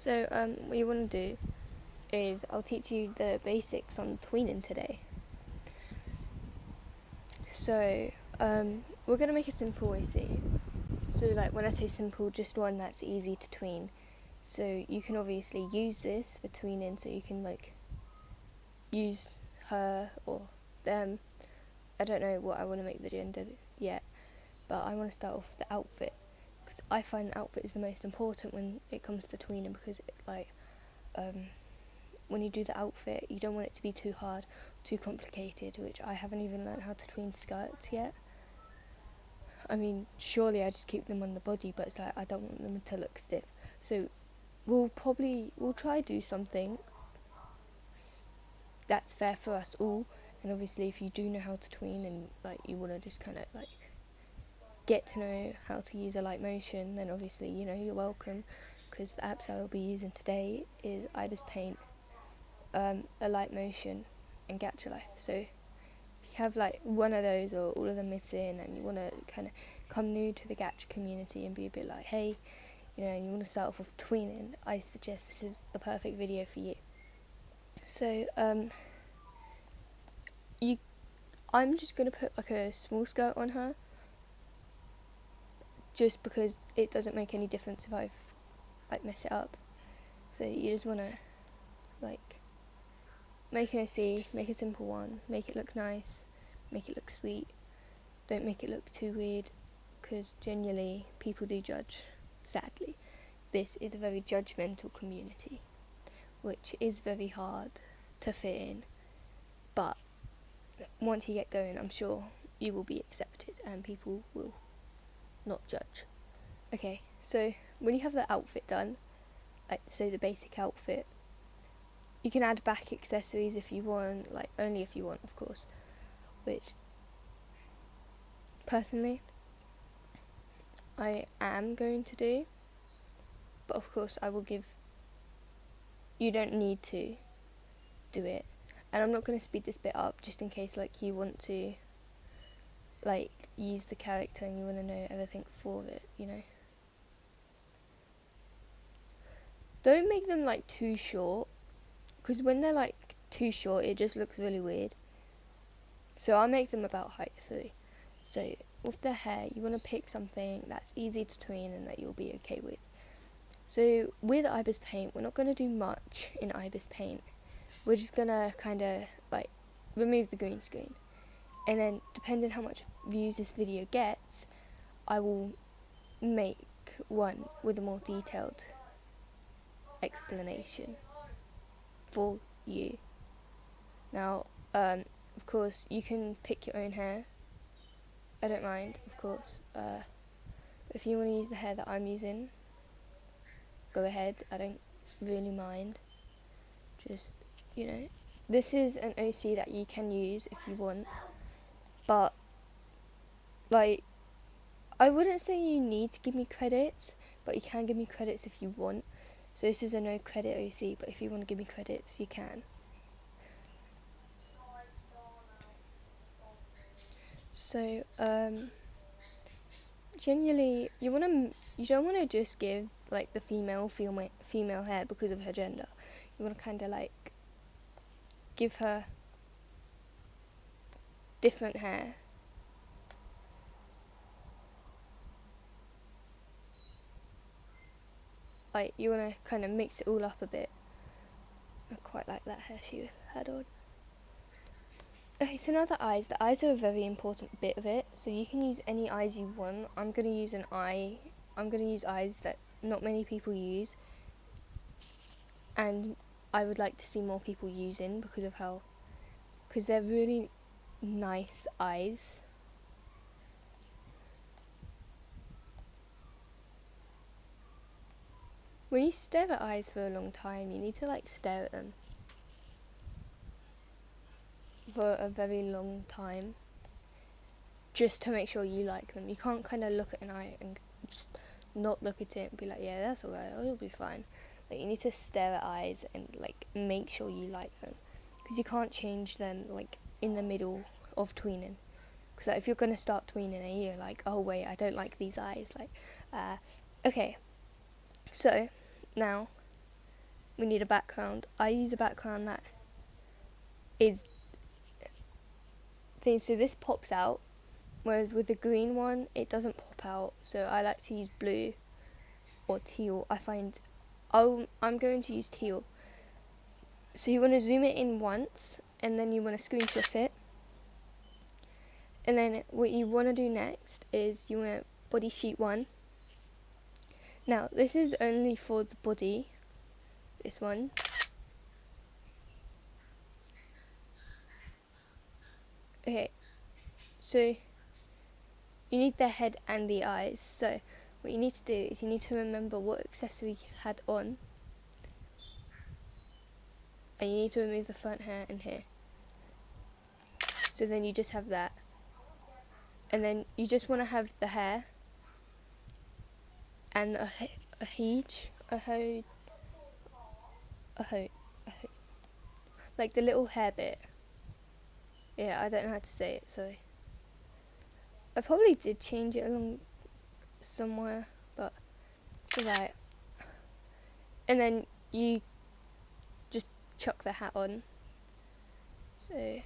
So what you want to do is I'll teach you the basics on tweening today. So we're going to make it simple, I see. So like when I say simple, just one that's easy to tween. So you can obviously use this for tweening, so you can like use her or them. I don't know what I want to make the gender yet, but I want to start off with the outfit, because I find the outfit is the most important when it comes to tweening, because it, like when you do the outfit, you don't want it to be too hard, too complicated, which I haven't even learned how to tween skirts yet. I mean, surely I just keep them on the body, but it's like I don't want them to look stiff. So we'll try do something that's fair for us all. And obviously if you do know how to tween and like you want to just kind of like get to know how to use a light motion, then obviously you're welcome, because the apps I will be using today is Ibis Paint, a light motion, and Gacha-Life. So if you have like one of those or all of them missing and you want to kind of come new to the Gacha community and be a bit like, hey, and you want to start off with tweening, I suggest this is the perfect video for you. So I'm just going to put like a small skirt on her, just because it doesn't make any difference if I like mess it up. So you just want to like make an OC, make a simple one, make it look nice, make it look sweet, don't make it look too weird, because generally people do judge, sadly. This is a very judgmental community, which is very hard to fit in, but once you get going, I'm sure you will be accepted and people will not judge. Okay, so when you have the outfit done, like so the basic outfit, you can add back accessories if you want, like only if you want, of course, which personally I am going to do, but of course I will give, you don't need to do it, and I'm not going to speed this bit up just in case like you want to like use the character and you want to know everything for it, Don't make them like too short, because when they're like too short it just looks really weird. So I'll make them about height 3. So with the hair, you want to pick something that's easy to tween and that you'll be okay with. So with Ibis Paint, we're not going to do much in Ibis Paint. We're just going to kind of like remove the green screen. And then depending how much views this video gets, I will make one with a more detailed explanation for you. Now, of course, you can pick your own hair. I don't mind, of course. If you want to use the hair that I'm using, go ahead. I don't really mind. Just, this is an OC that you can use if you want. But, like, I wouldn't say you need to give me credits, but you can give me credits if you want. So this is a no credit OC, but if you want to give me credits, you can. So, generally, you don't want to just give like the female hair because of her gender. You want to kind of like give her different hair. Like you want to kind of mix it all up a bit. I quite like that hair she had on. Okay, so now the eyes. The eyes are a very important bit of it. So you can use any eyes you want. I'm going to use eyes that not many people use. And I would like to see more people using because they're really nice eyes. When you stare at eyes for a long time, you need to like stare at them for a very long time, just to make sure you like them. You can't kind of look at an eye and just not look at it and be like, yeah, that's alright, it'll be fine. Like you need to stare at eyes and like make sure you like them, because you can't change them like in the middle of tweening. Because like, if you're gonna start tweening and you're like, oh wait, I don't like these eyes, like, okay. So now we need a background. I use a background that is thing, so this pops out, whereas with the green one it doesn't pop out, so I like to use blue or teal. I'm going to use teal. So you want to zoom it in once, and then you want to screenshot it, and then what you want to do next is you want to body sheet 1. Now this is only for the body, this one. Okay, so you need the head and the eyes. So what you need to do is you need to remember what accessory you had on, and you need to remove the front hair and here. So then you just have that, and then you just want to have the hair and a like the little hair bit. Yeah, I don't know how to say it, so I probably did change it along somewhere, but it's alright. And then you just chuck the hat on. So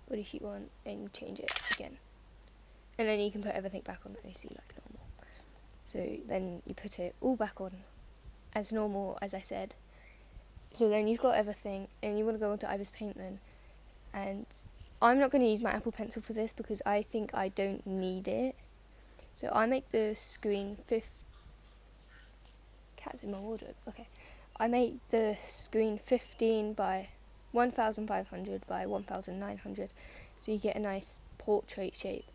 body sheet 1, and you change it again. And then you can put everything back on OC like normal. So then you put it all back on as normal, as I said. So then you've got everything, and you want to go onto Ibis Paint then. And I'm not going to use my Apple Pencil for this because I think I don't need it. So I make the screen cat's in my wardrobe. Okay. I make the screen 15 by 1500 by 1900, so you get a nice portrait shape.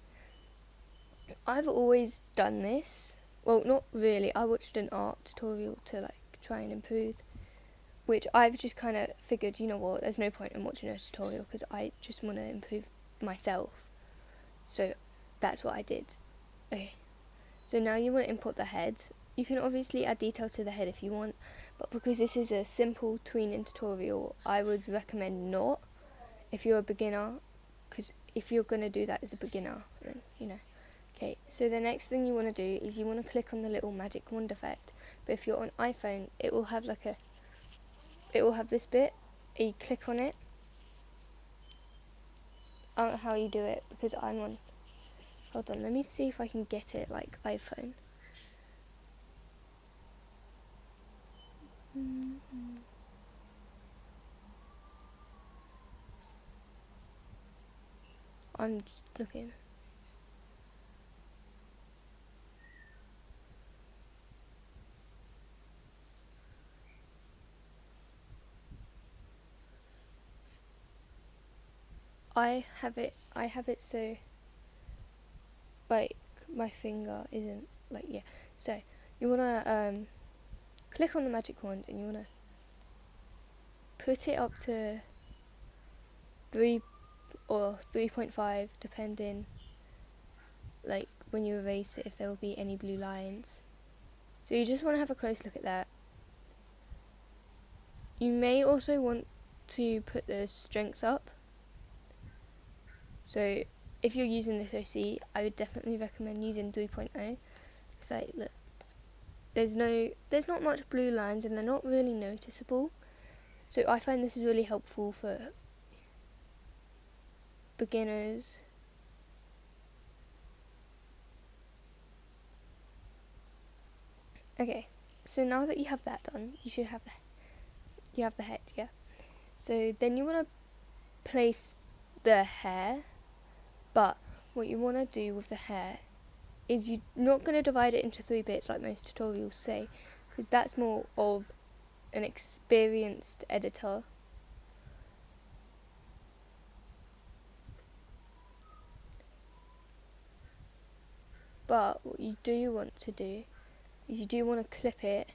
I've always done this. Well, not really. I watched an art tutorial to like try and improve, which I've just kind of figured, you know what, there's no point in watching a tutorial because I just want to improve myself. So that's what I did. Okay. So now you want to import the head. You can obviously add detail to the head if you want, but because this is a simple tweening tutorial, I would recommend not if you're a beginner, because if you're going to do that as a beginner, then, you know. Okay, so the next thing you want to do is you want to click on the little magic wand effect, but if you're on iPhone, it will have this bit, and you click on it. I don't know how you do it, because I'm on, hold on, let me see if I can get it like iPhone. I'm looking. I have it so like my finger isn't like, yeah. So you wanna click on the magic wand, and you wanna put it up to 3 or 3.5 depending like when you erase it if there will be any blue lines. So you just want to have a close look at that. You may also want to put the strength up. So if you're using this OC, I would definitely recommend using 3.0. Because like, look, there's not much blue lines and they're not really noticeable. So I find this is really helpful for beginners. Okay, so now that you have that done, you have the head, yeah. So then you want to place the hair, but what you want to do with the hair is you're not going to divide it into 3 bits like most tutorials say, because that's more of an experienced editor. But what you do want to do is you do want to clip it,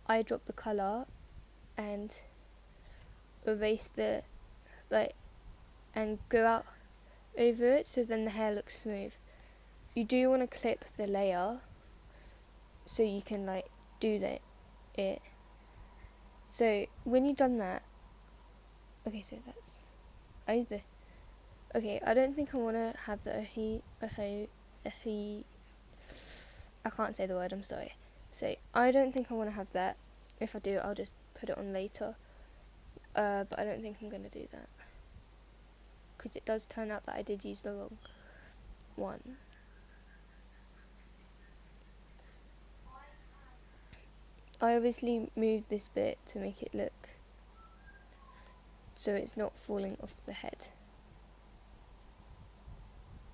eyedrop the colour, and erase the, and go out over it so then the hair looks smooth. You do want to clip the layer so you can do it. So when you've done that, okay, so that's either. Okay, I don't think I want to have the I can't say the word, I'm sorry. So I don't think I want to have that. If I do, I'll just put it on later. But I don't think I'm going to do that, because it does turn out that I did use the wrong one. I obviously moved this bit to make it look so it's not falling off the head.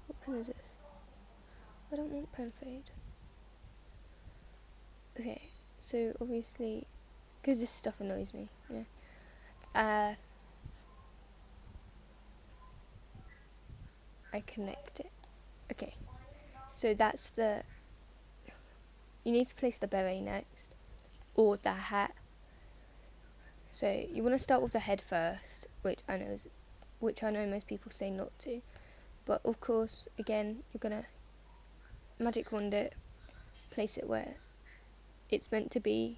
What pen is this? I don't want pen fade. Okay, so obviously, because this stuff annoys me, I connect it. Okay, so that's the, you need to place the beret next, or the hat. So you want to start with the head first, which I know most people say not to, but of course, again, you're gonna magic wand it, place it where it's meant to be,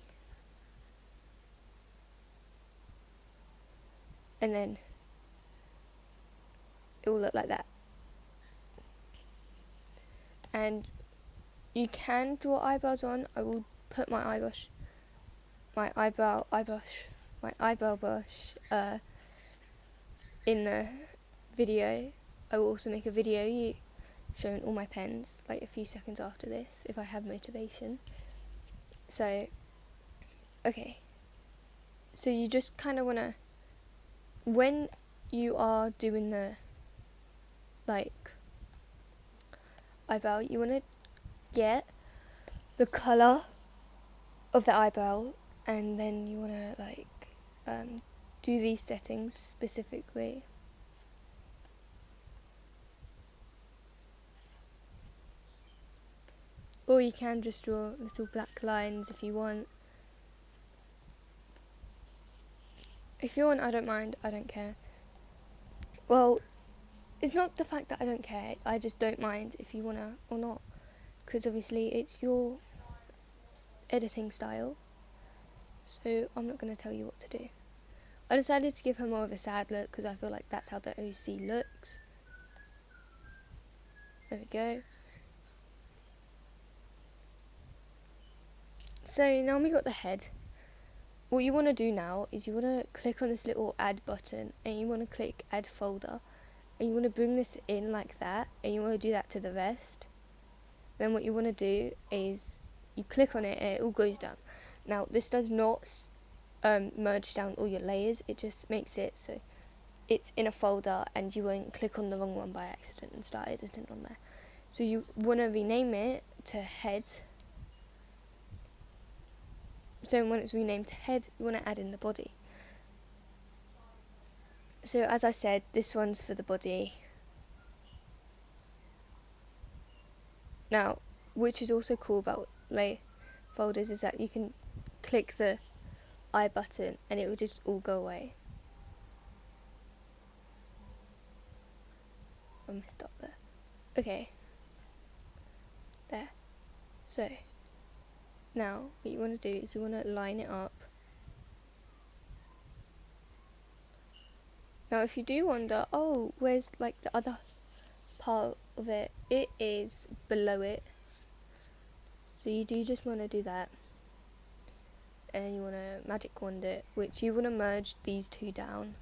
and then it will look like that. And you can draw eyebrows on. I will put my eyebrow brush in the video. I will also make a video showing all my pens, like a few seconds after this, if I have motivation. So, okay. So you just kind of want to, when you are doing the, like, eyebrow, you want to get the colour of the eyebrow, and then you want to, like, do these settings specifically. Or you can just draw little black lines if you want. If you want, I don't mind, I don't care. Well, it's not the fact that I don't care, I just don't mind if you wanna or not. Because obviously it's your editing style, so I'm not going to tell you what to do. I decided to give her more of a sad look because I feel like that's how the OC looks. There we go. So now we got the head. What you want to do now is you want to click on this little add button, and you want to click add folder, and you want to bring this in like that, and you want to do that to the rest. Then what you want to do is you click on it and it all goes down. Now this does not merge down all your layers, it just makes it so it's in a folder and you won't click on the wrong one by accident and start editing on there. So you want to rename it to head. So when it's renamed to head, you want to add in the body. So as I said, this one's for the body. Now, which is also cool about lay folders is that you can click the I button and it will just all go away. I messed up there. Okay. There. So, now what you want to do is you want to line it up. Now if you do wonder, oh, where's like the other part of it? It is below it. So you do just want to do that. And you want to magic wand it, which you want to merge these two down.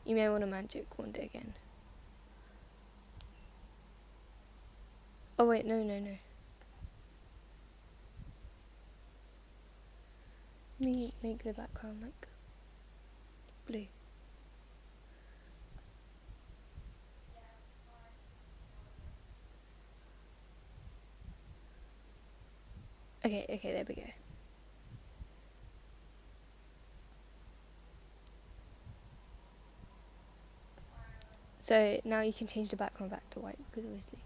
You may want to magic wand it again. Oh wait, no. Let me make the background like blue. Okay, there we go. So now you can change the background back to white because obviously,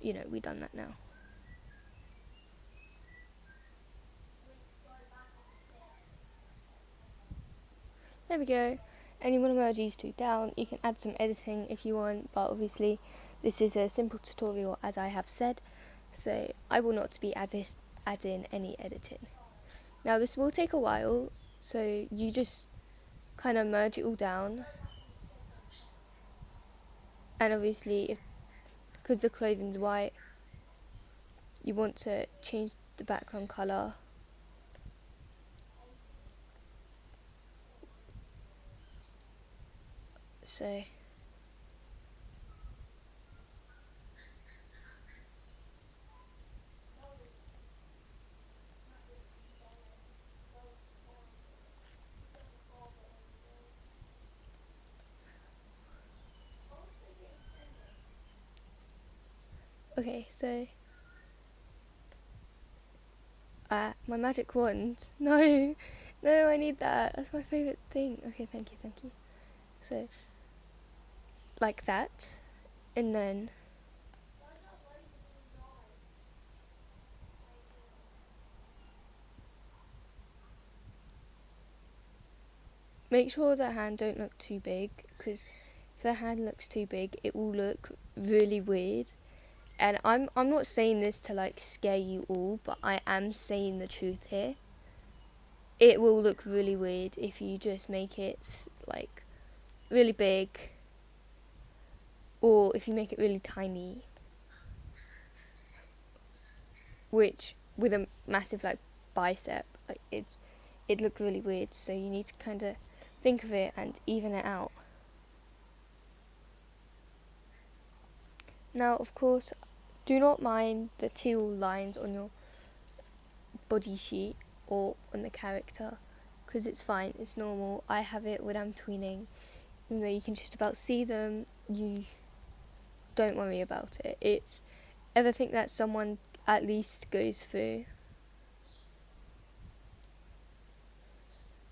you know, we've done that now. There we go. And you want to merge these two down. You can add some editing if you want, but obviously this is a simple tutorial as I have said, so I will not be adding any editing. Now this will take a while, so you just kind of merge it all down. And obviously, because the clothing's white, you want to change the background colour. So okay, so my magic wand. No, no, I need that. That's my favourite thing. Okay, thank you, thank you. So like that, and then make sure the hand don't look too big, because if the hand looks too big, it will look really weird. And I'm not saying this to like scare you all, but I am saying the truth here. It will look really weird if you just make it like really big, or if you make it really tiny, which with a massive like bicep, like it'd look really weird. So you need to kind of think of it and even it out. Now, of course, do not mind the teal lines on your body sheet or on the character, because it's fine, it's normal. I have it when I'm tweening. Even though you can just about see them, you don't worry about it. It's everything that someone at least goes through.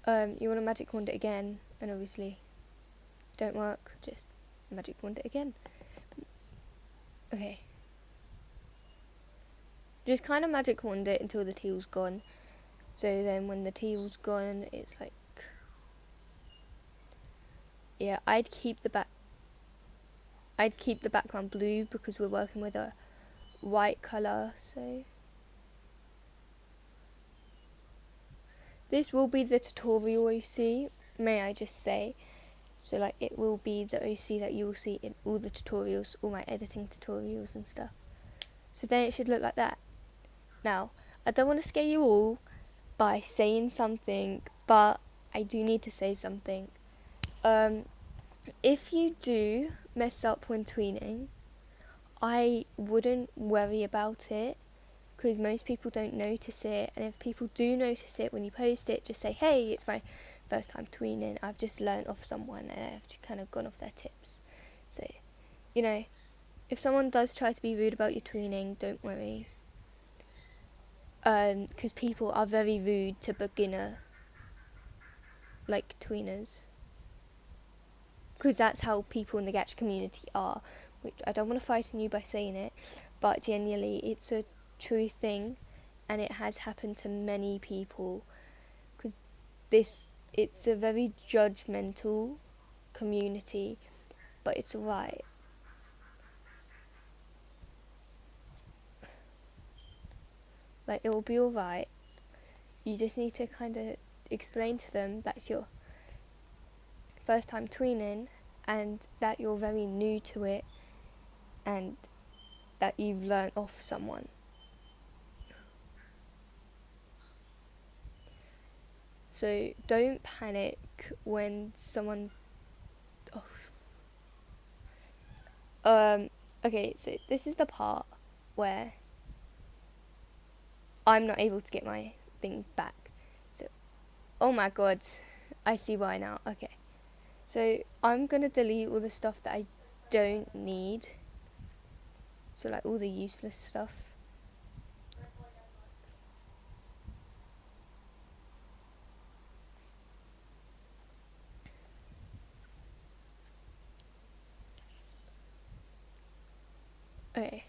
You want to magic wand it again, and obviously don't work, just magic wand it again. Okay. Just kind of magic wand it until the teal's gone. So then when the teal's gone, it's like, yeah, I'd keep the background blue because we're working with a white colour. So this will be the tutorial OC, may I just say. So like it will be the OC that you will see in all the tutorials, all my editing tutorials and stuff. So then it should look like that. Now, I don't want to scare you all by saying something, but I do need to say something. If you do mess up when tweening, I wouldn't worry about it, because most people don't notice it. And if people do notice it when you post it, just say, hey, it's my first time tweening, I've just learnt off someone and I've kind of gone off their tips. So, you know, if someone does try to be rude about your tweening, don't worry, because people are very rude to beginner like tweeners, because that's how people in the Gacha community are, which I don't want to frighten you by saying it, but genuinely it's a true thing, and it has happened to many people, because it's a very judgmental community, but it's alright. Like, it will be alright. You just need to kind of explain to them that it's your first time tweening and that you're very new to it and that you've learnt off someone. So don't panic when someone... okay, so this is the part where I'm not able to get my thing back. So, oh my god, I see why now. Okay, so I'm gonna delete all the stuff that I don't need. So like all the useless stuff. Okay.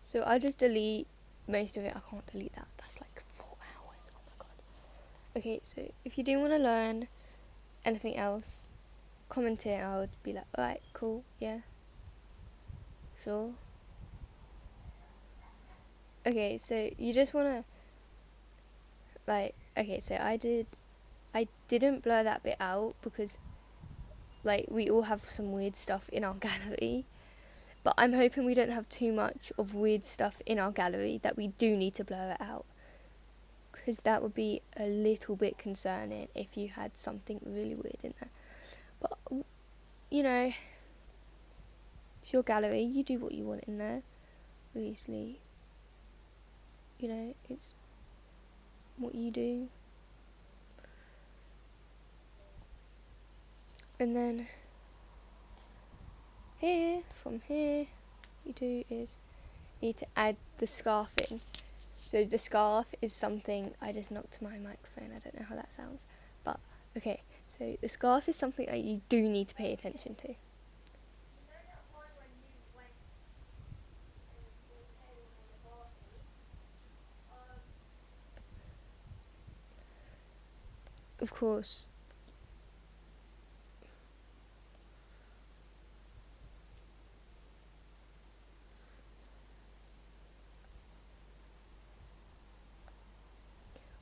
So I'll just delete most of it. I can't delete that. That's like 4 hours. Oh my god. Okay, so if you do want to learn anything else, comment it. I would be like, alright, cool, yeah, sure. Okay, so you just want to, like, okay, so I didn't blur that bit out because, like, we all have some weird stuff in our gallery. But I'm hoping we don't have too much of weird stuff in our gallery that we do need to blur it out, because that would be a little bit concerning if you had something really weird in there. But you know, it's your gallery, you do what you want in there. Obviously, you know, it's what you do. And then here, from here, you do is you need to add the scarf in. So the scarf is something, I just knocked my microphone, I don't know how that sounds, but okay, so the scarf is something that you do need to pay attention to. Of course,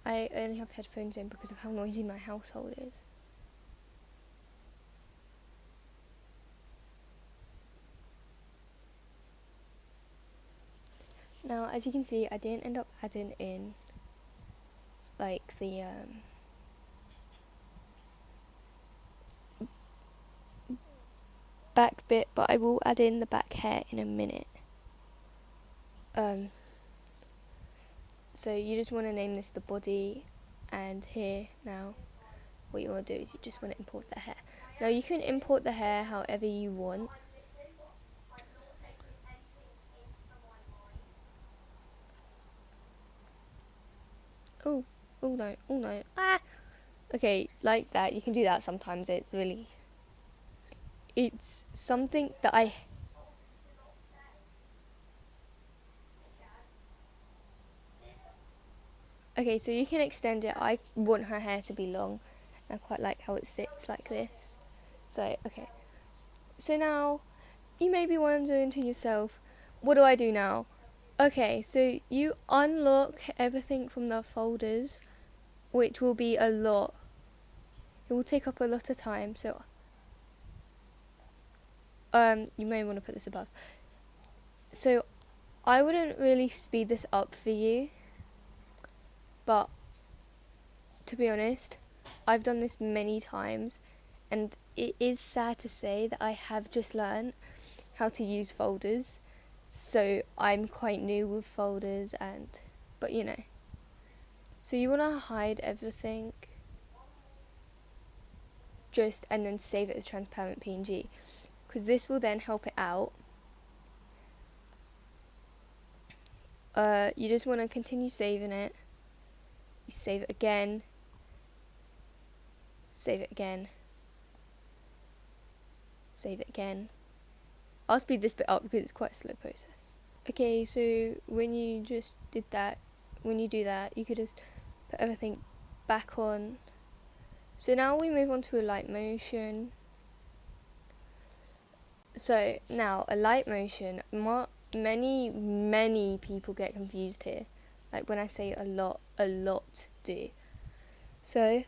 I only have headphones in because of how noisy my household is. Now, as you can see, I didn't end up adding in like the back bit, but I will add in the back hair in a minute. So you just want to name this the body, and here now what you want to do is you just want to import the hair. Now you can import the hair however you want. Oh no, ah! Okay, like that, you can do that sometimes, it's something that okay, so you can extend it. I want her hair to be long. I quite like how it sits like this. So, okay. So now, you may be wondering to yourself, what do I do now? Okay, so you unlock everything from the folders, which will be a lot. It will take up a lot of time, so you may want to put this above. So I wouldn't really speed this up for you, but to be honest, I've done this many times, and it is sad to say that I have just learned how to use folders, so I'm quite new with folders, but you know. So you want to hide everything, and then save it as transparent PNG, because this will then help it out. You just want to continue saving it. You save it again, save it again, save it again. I'll speed this bit up because it's quite a slow process. Okay, so when you just did that, when you do that, you could just put everything back on. So now we move on to a light motion. So now a light motion, many people get confused here. Like when I say a lot do. So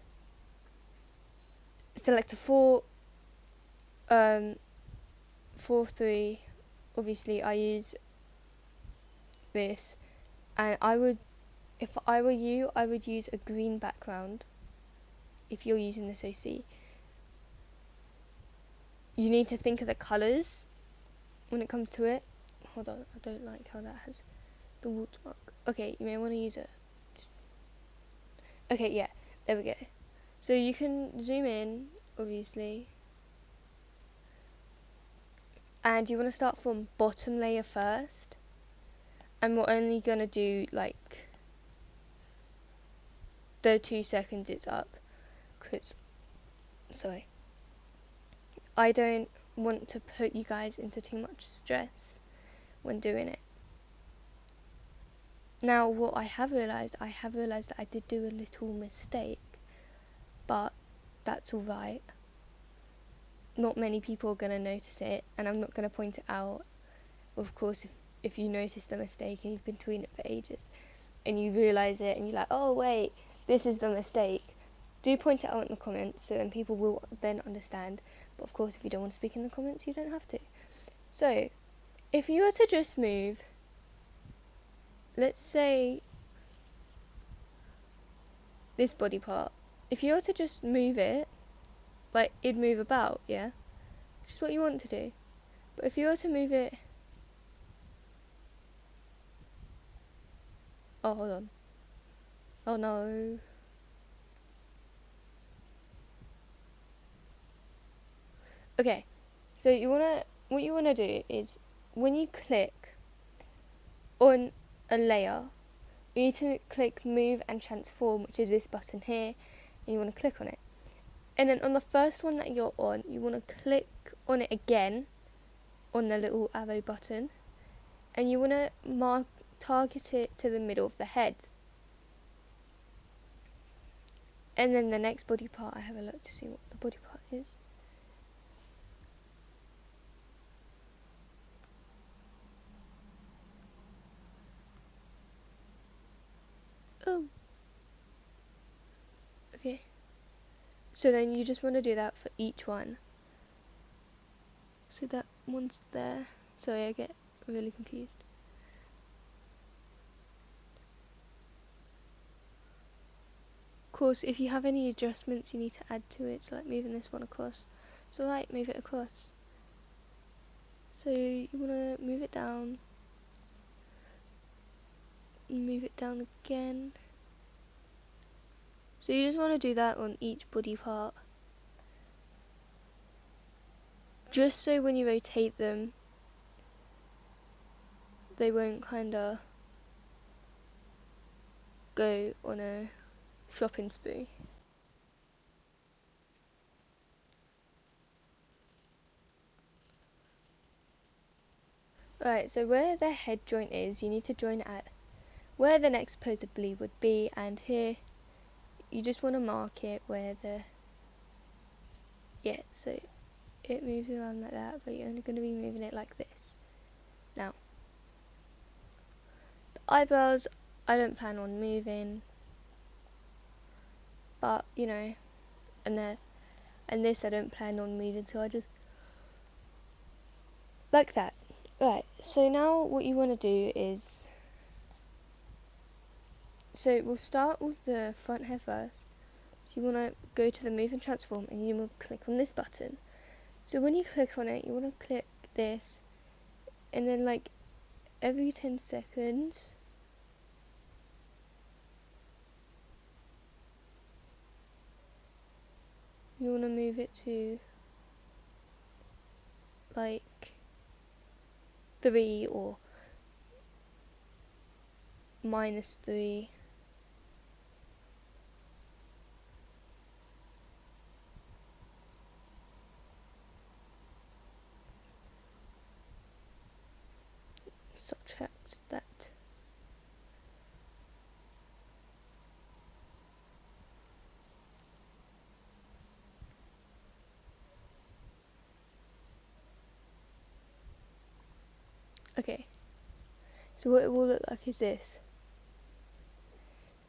select a 4:3. Obviously I use this, and if I were you, I would use a green background. If you're using this OC, you need to think of the colours when it comes to it. Hold on, I don't like how that has the watermark. Okay, you may want to use it. Okay, yeah, there we go. So you can zoom in, obviously, and you want to start from bottom layer first, and we're only going to do like the 2 seconds it's up, because, sorry, I don't want to put you guys into too much stress when doing it. Now what I have realised that I did do a little mistake, but that's alright. Not many people are going to notice it, and I'm not going to point it out. Of course, if you notice the mistake and you've been doing it for ages, and you realise it and you're like, oh wait, this is the mistake, do point it out in the comments, so then people will then understand. But of course, if you don't want to speak in the comments, you don't have to. So if you were to just move, let's say this body part, if you were to just move it, like it'd move about, yeah? Which is what you want to do. But if you were to move it, oh, hold on. Oh no. Okay, so what you wanna do is when you click on a layer, you need to click move and transform, which is this button here, and you wanna click on it. And then on the first one that you're on, you wanna click on it again on the little arrow button, and you wanna target it to the middle of the head. And then the next body part, I have a look to see what the body part is. Oh. Okay. So then you just want to do that for each one. So that one's there. Sorry, I get really confused. Of course, if you have any adjustments you need to add to it, so like moving this one across. So right, move it across. So you want to move it down. Move it down again. So you just want to do that on each body part. Just so when you rotate them, they won't kinda go on a shopping spree. Right, so where the head joint is, you need to join it at where the next poster bleed would be, and here you just want to mark it where so it moves around like that, but you're only going to be moving it like this. Now, the eyebrows I don't plan on moving, but you know, and this I don't plan on moving, so I just like that. Right, so now what you want to do is, so we'll start with the front hair first. So you want to go to the move and transform, and you want to click on this button. So when you click on it, you want to click this, and then like every 10 seconds you want to move it to like 3 or -3. Subtract that. Okay, so what it will look like is this.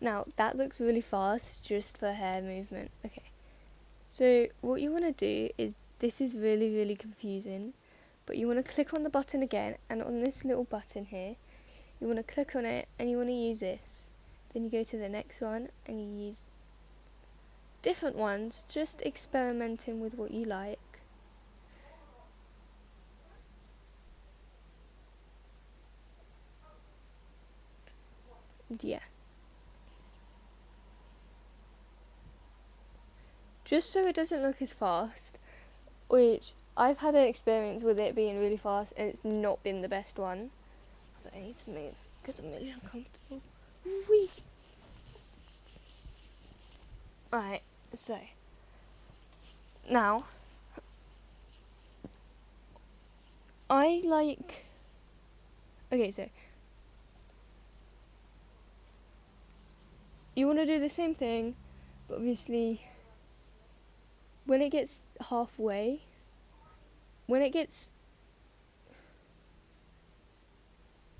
Now that looks really fast just for hair movement. Okay, so what you want to do is, this is really confusing, but you want to click on the button again, and on this little button here you want to click on it, and you want to use this. Then you go to the next one and you use different ones, just experimenting with what you like. Yeah. Just so it doesn't look as fast, which I've had an experience with it being really fast and it's not been the best one. So I need to move because I'm really uncomfortable. Whee! Right, so now I like, okay, so you want to do the same thing, but obviously when it gets halfway, when it gets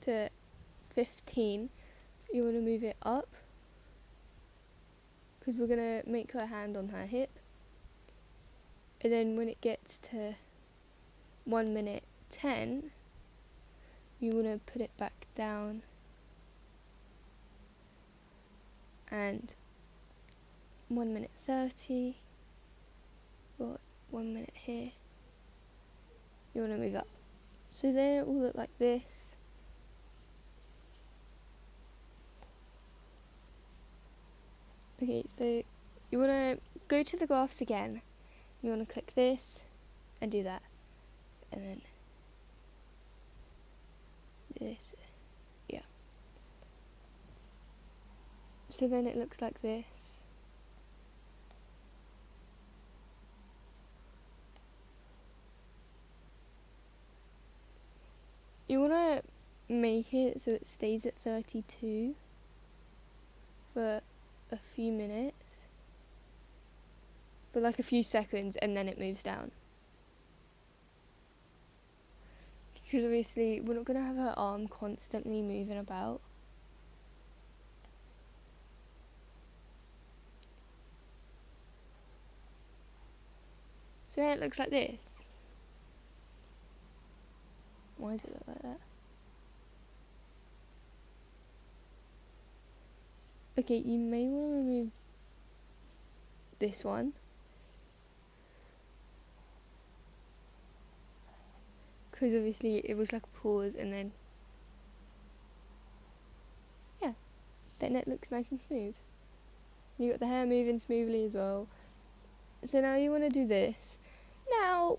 to 15, you want to move it up, because we're going to make her hand on her hip. And then when it gets to 1 minute 10, you want to put it back down, and 1 minute 30, or 1 minute here, you want to move up. So then it will look like this. Okay, so you want to go to the graphs again. You want to click this and do that, and then this, yeah. So then it looks like this. You want to make it so it stays at 32 for a few minutes, for like a few seconds, and then it moves down. Because obviously we're not going to have her arm constantly moving about. So then it looks like this. Why does it look like that? Okay, you may want to remove this one, because obviously it was like a pause, and then yeah, then it looks nice and smooth. You got the hair moving smoothly as well. So now you want to do this. Now,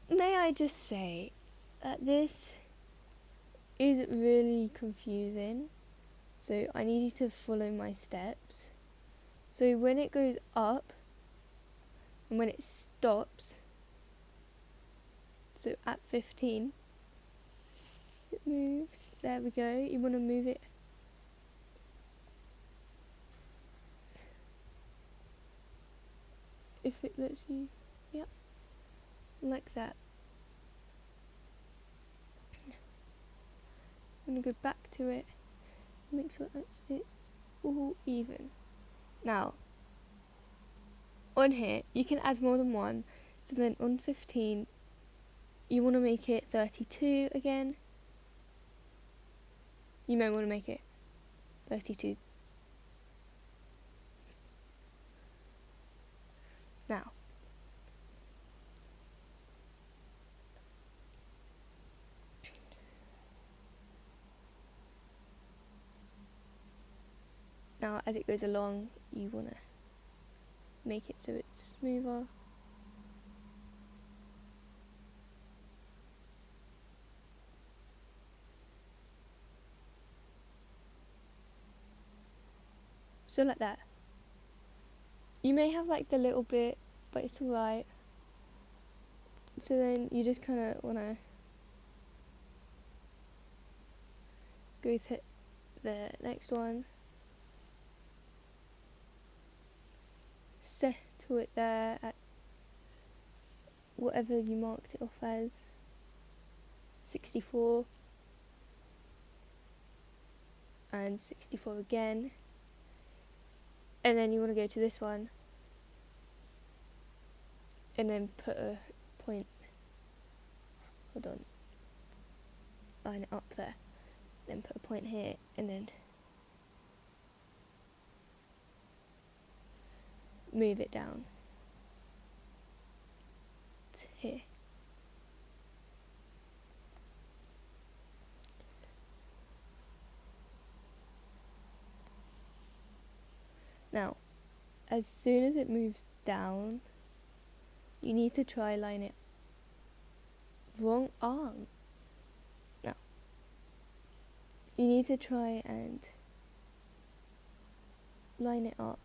may I just say that this is really confusing, so I need you to follow my steps. So when it goes up and when it stops, so at 15, it moves. There we go. You want to move it. If it lets you, yep, like that. I'm going to go back to it, make sure that's it's all even. Now, on here, you can add more than one, so then on 15, you want to make it 32 again. You may want to make it 32. Now, as it goes along, you want to make it so it's smoother. So like that. You may have like the little bit, but it's alright. So then you just kind of want to go to the next one. Settle it there at whatever you marked it off as, 64, and 64 again, and then you want to go to this one and then put a point, hold on, line it up there, then put a point here, and then move it down to here. Now, as soon as it moves down, you need to try line it. Wrong arm. Now, you need to try and line it up.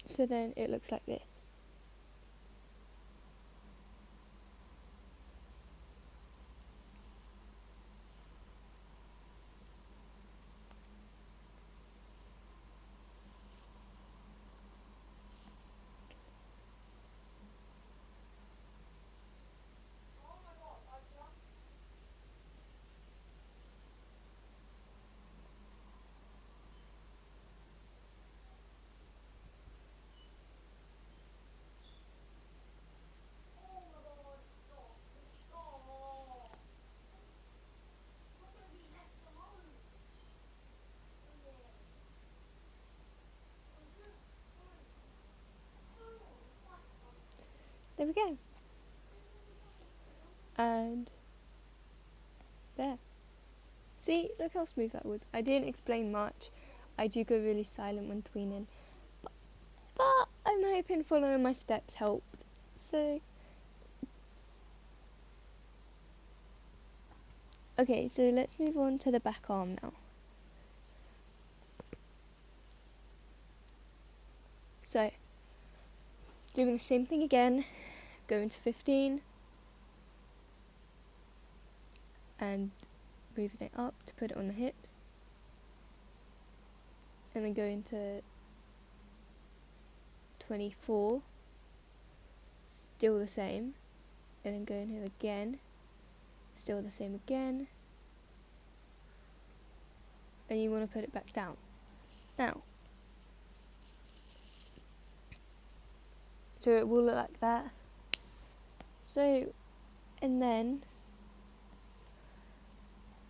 So then it looks like this. There we go. And there. See, look how smooth that was. I didn't explain much. I do go really silent when tweening. But I'm hoping following my steps helped. So, okay, so let's move on to the back arm now. So, doing the same thing again, going to 15 and moving it up to put it on the hips, and then going to 24, still the same, and then going here again, still the same again, and you want to put it back down. Now, so it will look like that. So, and then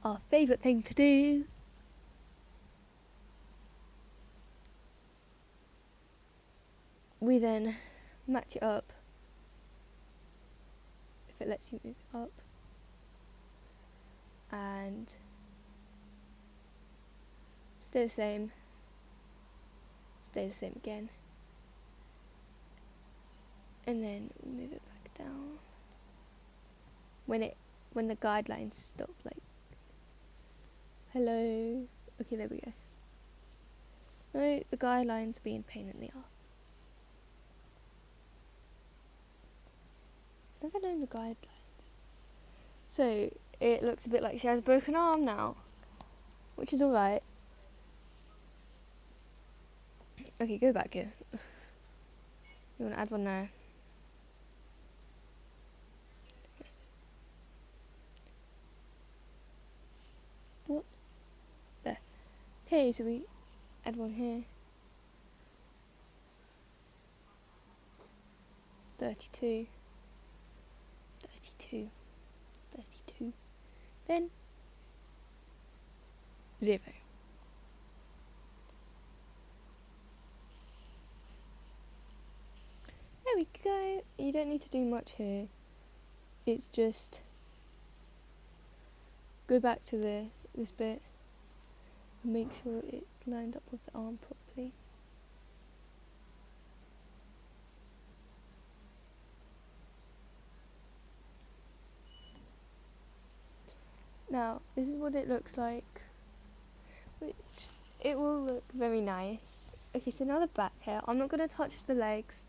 our favourite thing to do, we then match it up, if it lets you move it up, and stay the same again, and then move it back down when the guidelines stop, like hello. Okay, there we go. No, the guidelines being pain in the ass. Never known the guidelines. So it looks a bit like she has a broken arm now, which is alright. Okay, go back here. You want to add one there. What? There. Okay, so we add one here. 32. 32. 32. Then 0. There we go. You don't need to do much here. It's just go back to this bit and make sure it's lined up with the arm properly. Now, this is what it looks like, which it will look very nice. Okay, so now the back hair. I'm not going to touch the legs,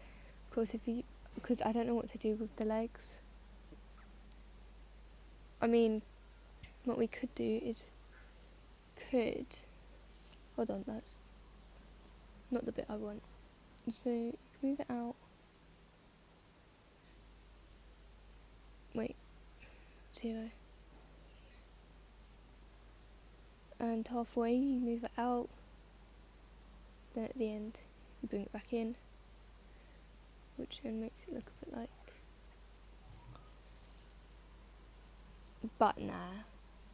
because I don't know what to do with the legs. I mean, what we could do is, hold on, that's not the bit I want. So, you can move it out. Wait, 0. And halfway you move it out, then at the end you bring it back in, which then makes it look a bit like, but nah,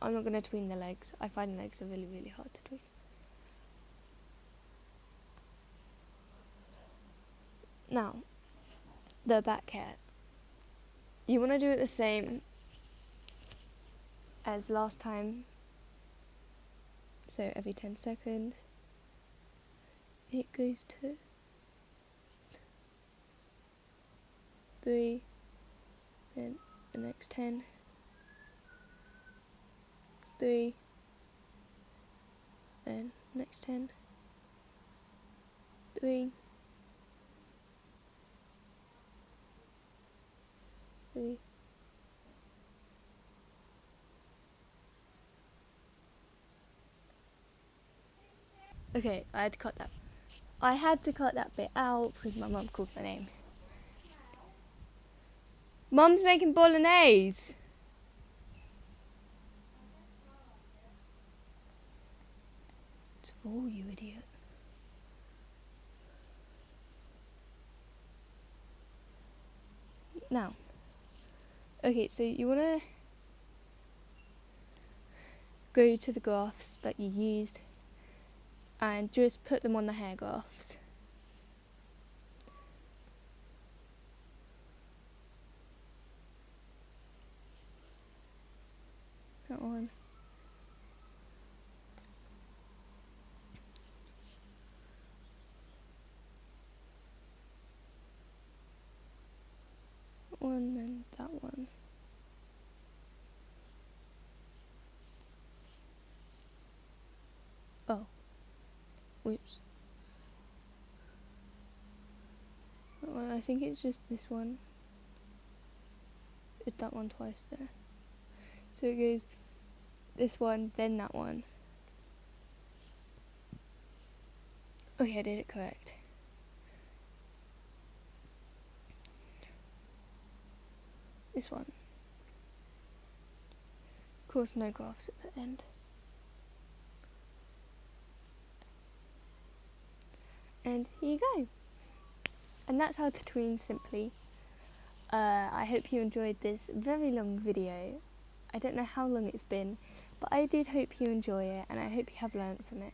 I'm not going to tween the legs. I find the legs are really, really hard to tween. Now, the back hair, you want to do it the same as last time. So every 10 seconds, it goes to 3, then the next 10, 3, then next 10, 3, 3. Okay, I had to cut that. I had to cut that bit out because my mum called my name. Mum's making bolognese. It's for you, idiot. Now, okay, so you want to go to the graphs that you used and just put them on the hair graphs. that one. One and that one. Oh, whoops. Well, I think it's just this one. It's that one twice there. So it goes this one, then that one. Okay, I did it correct. This one. Of course, no graphs at the end. And here you go. And that's how to tween simply. I hope you enjoyed this very long video. I don't know how long it's been, but I did hope you enjoy it, and I hope you have learnt from it.